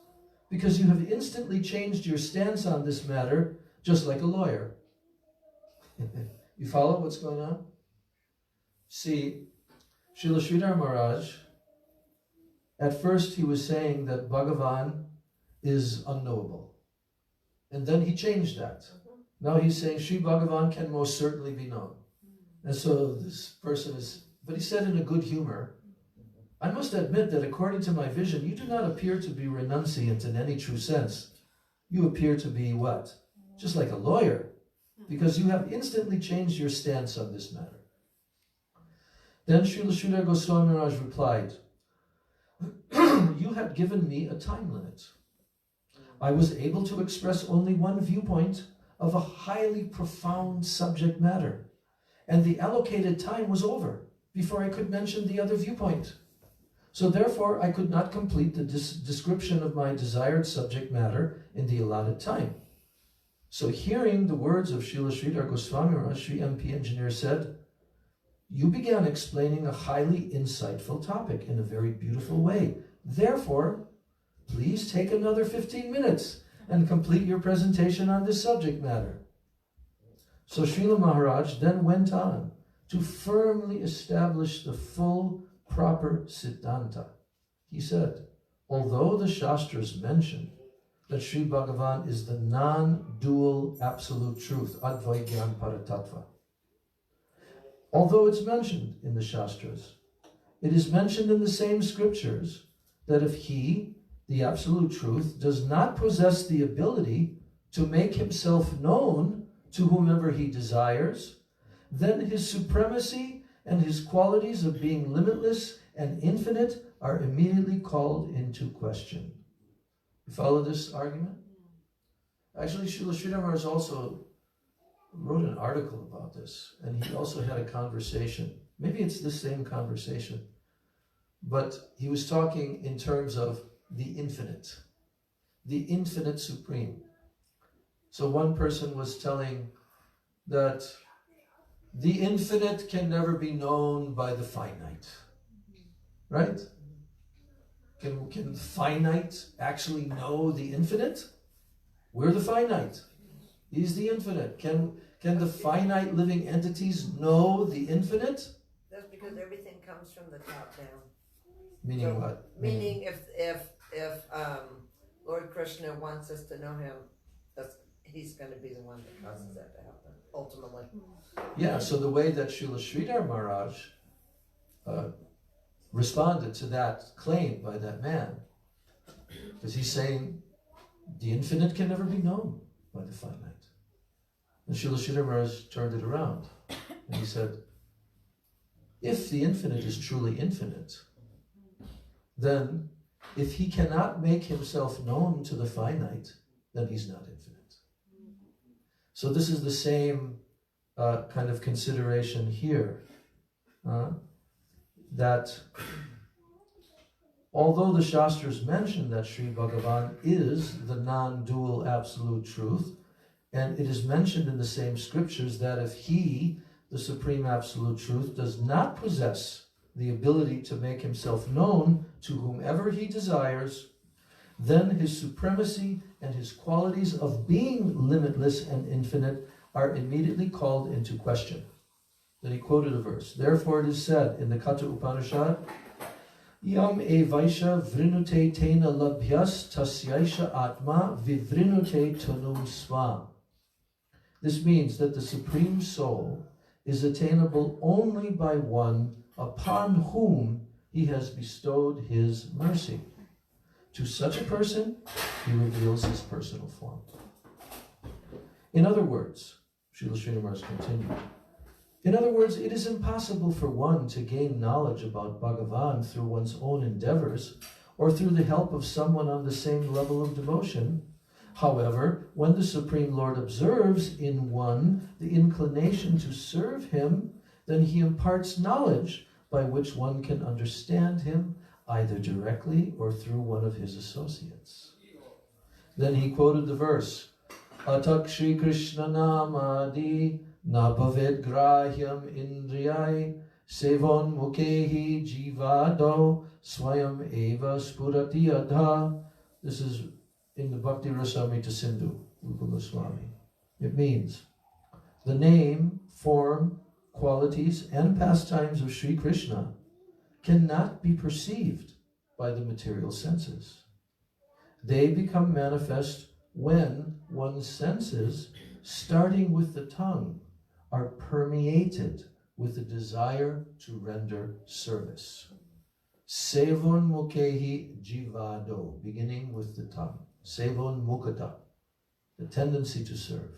because you have instantly changed your stance on this matter, just like a lawyer. You follow what's going on? See, Srila Sridhar Maharaj, at first he was saying that Bhagavan is unknowable. And then he changed that. Now he's saying Sri Bhagavan can most certainly be known. And so this person is, but he said in a good humor, I must admit that according to my vision, you do not appear to be renunciant in any true sense. You appear to be what? Just like a lawyer, because you have instantly changed your stance on this matter. Then Srila Sridhar Goswami Maharaj replied, you had given me a time limit. I was able to express only one viewpoint of a highly profound subject matter, and the allocated time was over before I could mention the other viewpoint. So therefore, I could not complete the description of my desired subject matter in the allotted time. So hearing the words of Srila Sridhar Goswami Maharaj, Sri MP Engineer said, you began explaining a highly insightful topic in a very beautiful way. Therefore, please take another 15 minutes and complete your presentation on this subject matter. So Srila Maharaj then went on to firmly establish the full proper Siddhanta. He said, although the Shastras mention that Sri Bhagavan is the non-dual absolute truth, Advai Gyan Paratattva, although it's mentioned in the Shastras, it is mentioned in the same scriptures that if he, the absolute truth, does not possess the ability to make himself known to whomever he desires, then his supremacy and his qualities of being limitless and infinite are immediately called into question. You follow this argument? Actually, Srila Sridhar Maharaj also wrote an article about this, and he also had a conversation. Maybe it's the same conversation, but he was talking in terms of the infinite supreme. So one person was telling that the infinite can never be known by the finite, right? Can the finite actually know the infinite? We're the finite. He's the infinite. Can the finite living entities know the infinite? That's because everything comes from the top down. Meaning So, what? Meaning if Lord Krishna wants us to know him, he's going to be the one that causes that to happen, ultimately. Yeah, so the way that Srila Sridhar Maharaj responded to that claim by that man, because he's saying the infinite can never be known by the finite. And Srila Sridhar Maharaj turned it around and he said, if the infinite is truly infinite, then if he cannot make himself known to the finite, then he's not infinite. So this is the same kind of consideration here, that although the Shastras mention that Sri Bhagavan is the non-dual absolute truth, and it is mentioned in the same scriptures that if he, the supreme absolute truth, does not possess the ability to make himself known to whomever he desires, then his supremacy and his qualities of being limitless and infinite are immediately called into question. Then he quoted a verse. Therefore it is said in the Katha Upanishad, Yam evaisha vrinute tena labhyas tasyaisha atma vivrinute tanum svam. This means that the Supreme Soul is attainable only by one upon whom he has bestowed his mercy. To such a person, he reveals his personal form. In other words, Srila Sridhar Maharaj continued, in other words, it is impossible for one to gain knowledge about Bhagavan through one's own endeavors or through the help of someone on the same level of devotion. However, when the Supreme Lord observes in one the inclination to serve him, then he imparts knowledge by which one can understand him either directly or through one of his associates. Then he quoted the verse, Atak Shri Krishna Namadi Nabhaved Grahyam Indriyai Sevon Mukehi Jivado Swayam Eva Spurati Adha. This is in the Bhakti Rasamrita Sindhu, Rupa Goswami. It means the name, form, qualities, and pastimes of Sri Krishna cannot be perceived by the material senses. They become manifest when one's senses, starting with the tongue, are permeated with the desire to render service. Sevon mukehi jivado, beginning with the tongue. Sevon mukata, the tendency to serve.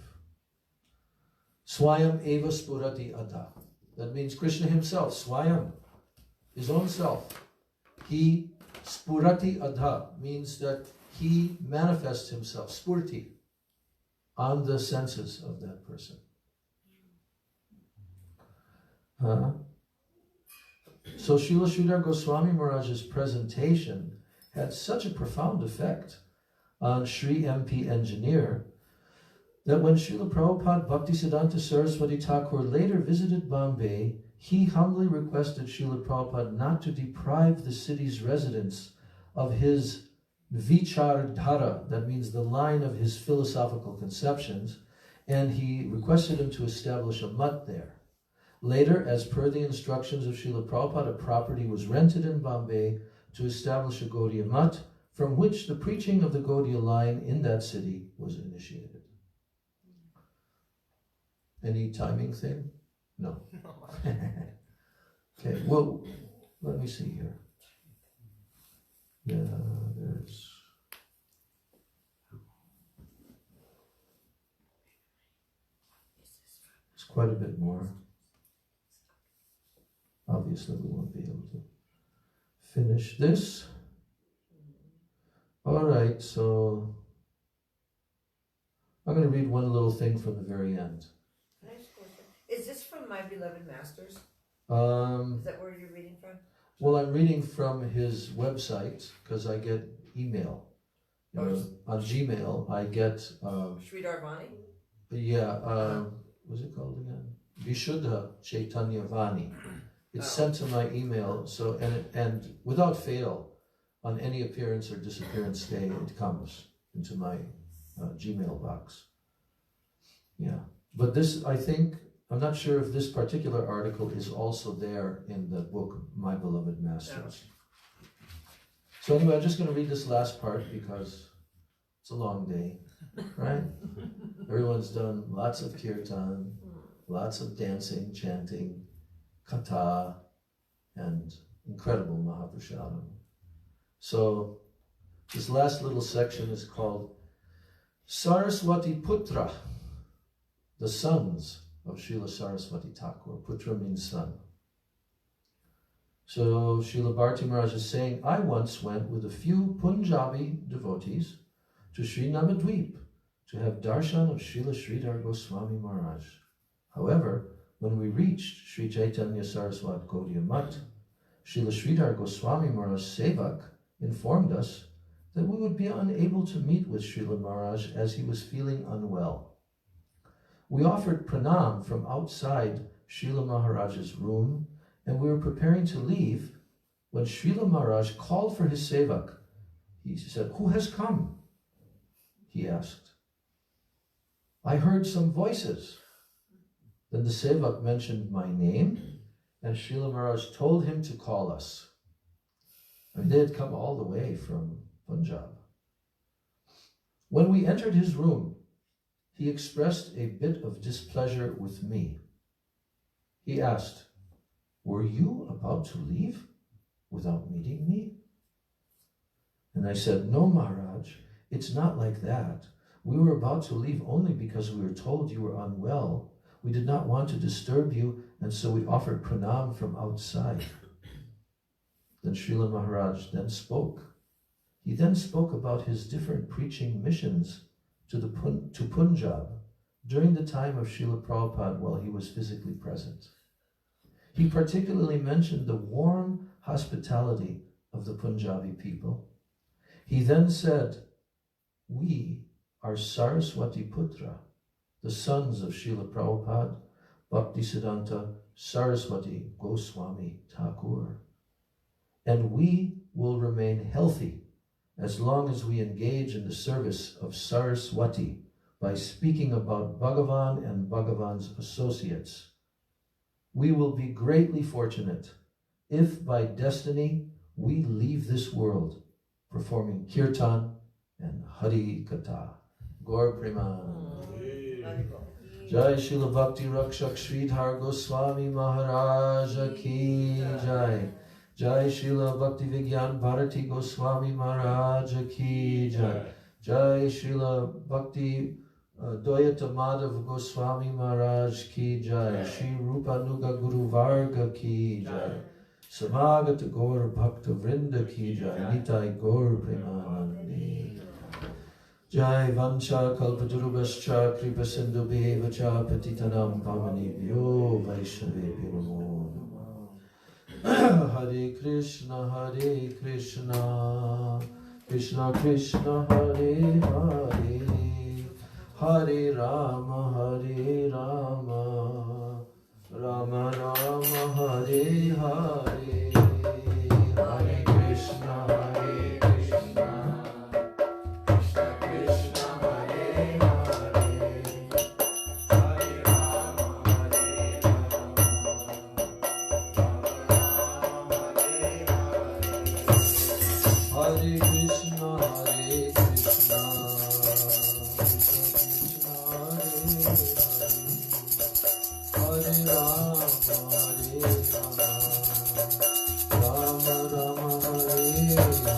Swayam eva spurati adha. That means Krishna himself, Swayam, his own self. He, spurati adha, means that he manifests himself, spurti, on the senses of that person. So Srila Sridhar Goswami Maharaj's presentation had such a profound effect on Sri MP Engineer that when Srila Prabhupada Bhaktisiddhanta Saraswati Thakur later visited Bombay, he humbly requested Srila Prabhupada not to deprive the city's residents of his vichardhara, that means the line of his philosophical conceptions, and he requested him to establish a mutt there. Later, as per the instructions of Srila Prabhupada, a property was rented in Bombay to establish a Gaudiya mutt, from which the preaching of the Gaudiya line in that city was initiated. Any timing thing? No. Okay, well, let me see here. Yeah, there's... It's quite a bit more. Obviously, we won't be able to finish this. All right, so I'm going to read one little thing from the very end. Is this from My Beloved Masters? Is that where you're reading from? Well, I'm reading from his website because I get email. On Gmail, I get... Sridhar Vani? Yeah, what's it called again? Vishuddha Chaitanya Vani. It's sent to my email, so and without fail, on any appearance or disappearance day, it comes into my Gmail box. Yeah, but this, I think, I'm not sure if this particular article is also there in the book, My Beloved Masters. So anyway, I'm just going to read this last part because it's a long day, right? Everyone's done lots of kirtan, lots of dancing, chanting, Katha, and incredible Mahaprasadam. So this last little section is called Saraswati Putra, the sons of Srila Saraswati Thakur. Putra means son. So Srila Bharati Maharaj is saying, I once went with a few Punjabi devotees to Sri Namadweep to have darshan of Srila Sridhar Goswami Maharaj. However, when we reached Sri Chaitanya Saraswat Gaudiya Math, Srila Sridhar Goswami Maharaj Sevak informed us that we would be unable to meet with Srila Maharaj as he was feeling unwell. We offered pranam from outside Srila Maharaj's room, and we were preparing to leave when Srila Maharaj called for his sevak. He said, "Who has come?" He asked. I heard some voices. Then the sevak mentioned my name, and Srila Maharaj told him to call us. And they had come all the way from Punjab. When we entered his room, he expressed a bit of displeasure with me. He asked, "Were you about to leave without meeting me?" And I said, "No, Maharaj, it's not like that. We were about to leave only because we were told you were unwell. We did not want to disturb you, and so we offered pranam from outside." Then Srila Maharaj then spoke. He then spoke about his different preaching missions to Punjab during the time of Srila Prabhupada while he was physically present. He particularly mentioned the warm hospitality of the Punjabi people. He then said, "We are Saraswati Putra, the sons of Srila Prabhupada, Bhaktisiddhanta Saraswati Goswami Thakur, and we will remain healthy as long as we engage in the service of Saraswati by speaking about Bhagavan and Bhagavan's associates. We will be greatly fortunate if by destiny we leave this world performing Kirtan and Hari Katha." Gaur Preman. Jai Srila Bhakti Rakshak Sridhar Goswami Maharaj Ki Jai. Jai Srila Bhakti Vigyan Bharati Goswami Maharaj Ki Jai. Jai Srila Bhakti Doyata Madhav Goswami Maharaj Ki Jai. Shri Rupanuga Guru Varga Ki Jai. Samagata Gaur Bhakta Vrinda Ki Jai. Nitai Gaur Premanandi. Jai Vancha Kalpaturubhascha Kripa Sindhu Bhevacha Patitanam Pavanebhyo Vaishnavebhyo Namo Namah. Hare Krishna, Krishna Krishna, Hare Hare, Hare Rama, Rama Rama, Hare Hare, Hare Krishna, Krishna Krishna, Hare Hare, Hare Rama, Hare Krishna, Krishna Krishna, Hare Rama, Rama Rama, Hare Hare.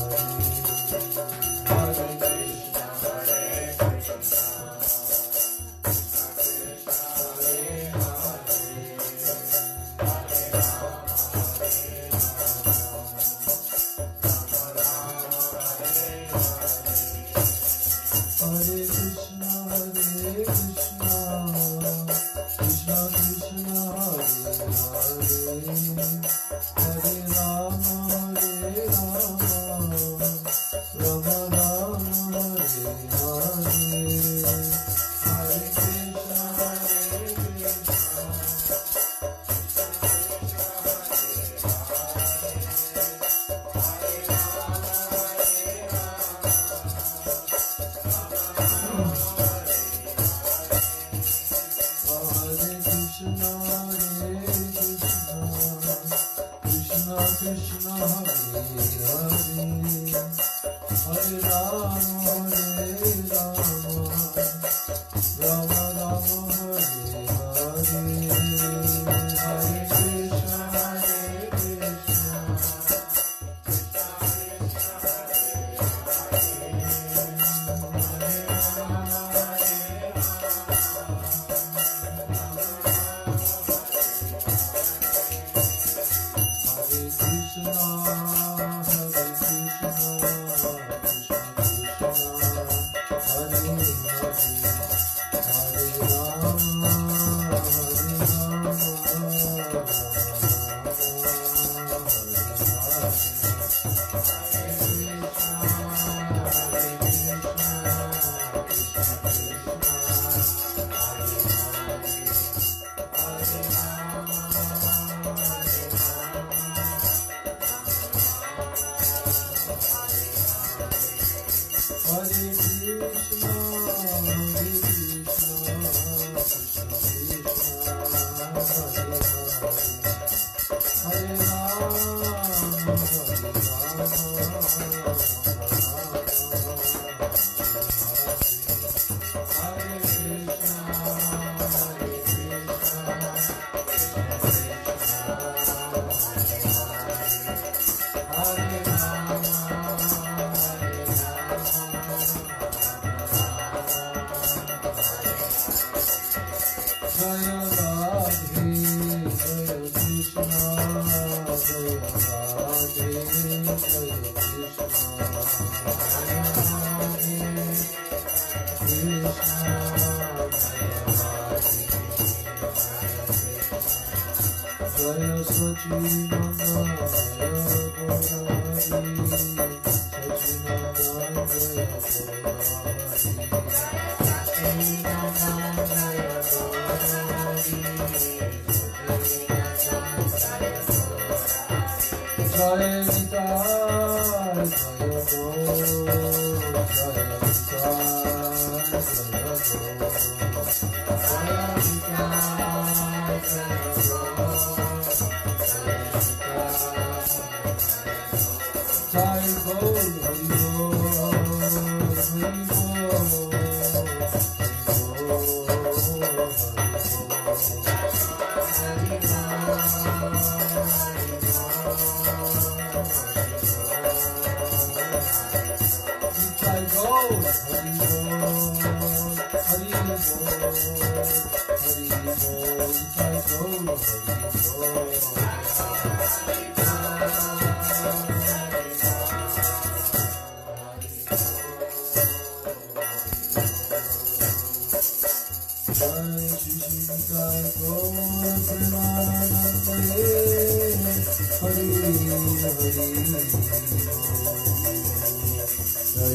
Krishna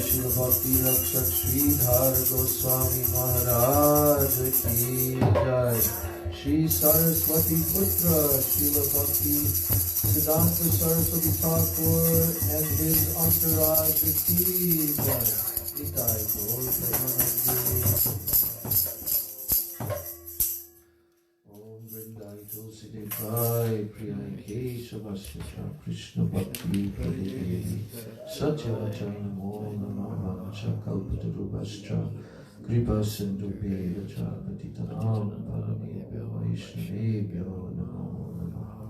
Srila Bhakti Rakshak Sridhar Goswami Maharaj ki jai. Shri Saraswati Putra Srila Bhakti Siddhanta Saraswati Thakur and his entourage ki jai. Nitai Gaur Premanande. Om Vrindai Tulsi Devai Priyai Keshavasya Krishna Bhakti Pradevi Satya Namo Namah Kalpatarubhascha Kripa Sindhubhya Cha Patitanam Paramebhyo Vaishnavebhyo Namo Namah.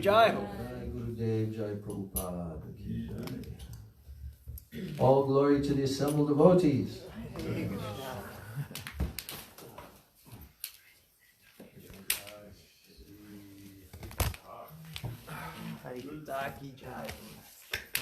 Jai Ho. Jai Gurudev, Jai Prabhupada ki jai. All glory to the assembled devotees. Hari Ki Jai.